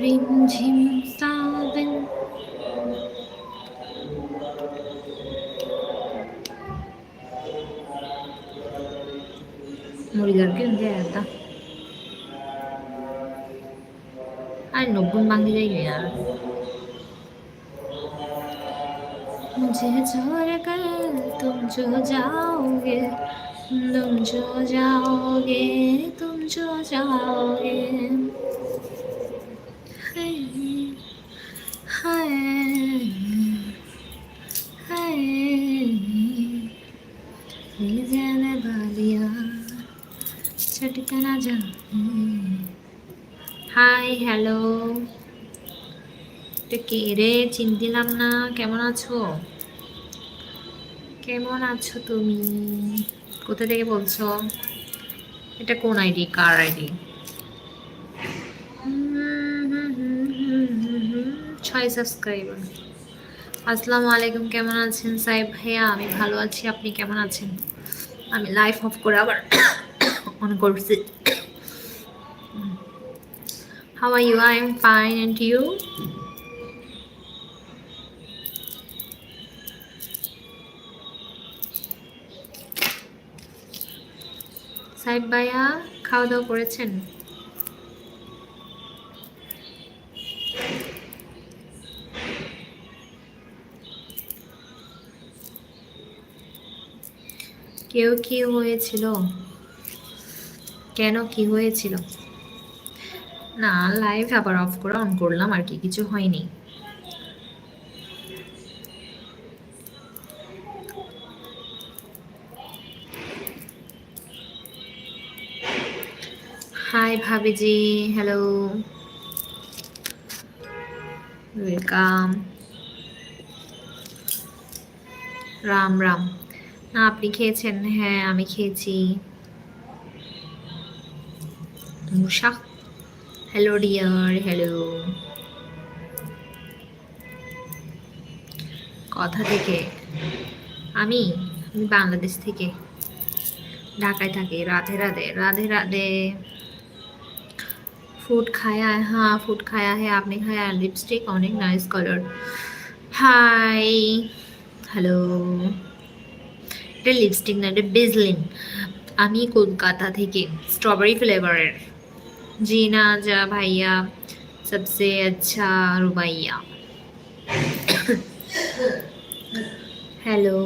রিমঝিম সাवन मुड़ीदार के आता अरे नब्बन मांगी जाएगी यार मुझे छोड़ कर तुम जो जाओगे तुम जो जाओगे तुम जो जाओगे हाय हाय हाय ये जाने वालिया छटका ना जाए হাই হ্যালো, এটা কে রে? চিনতিলাম না। কেমন আছো? কেমন আছো তুমি? কোথা থেকে বলছো? এটা কোন আইডি? কার আইডি? 6 সাবস্ক্রাইবার। আসসালামু আলাইকুম, কেমন আছেন সাহেব ভাইয়া? আমি ভালো আছি, আপনি কেমন আছেন? আমি লাইফ অফ করে আবার অন করছি। How are you? I am fine, and you? সাহেব ভাইয়া খাওয়া দাওয়া করেছেন? কেউ কি হয়েছিল? কেন, কি হয়েছিল? না, লাইভ আবার অফ করে অন করলাম আর কি, কিছু হয়নি। হাই ভাবিজি, হ্যালো, ওয়েলকাম। রাম রাম। না, আপনি খেয়েছেন? হ্যাঁ, আমি খেয়েছি। Musha, hello dear, hello. কথা থেকে? আমি আমি বাংলাদেশ থেকে, ঢাকায় থাকি। রাধে রাধে, রাধे राधे। फूड खाया है? हाँ, फूड खाया है। आपने खाया? लिपस्टिक অনেক নাইস কালার। Hi, hello. এটা লিপস্টিক না, এটা বেজলিন। আমি কলকাতা থেকে, স্ট্রবেরি ফ্লেভারের। জি না যা ভাইয়া, सबसे अच्छा रुबैया। हेलो।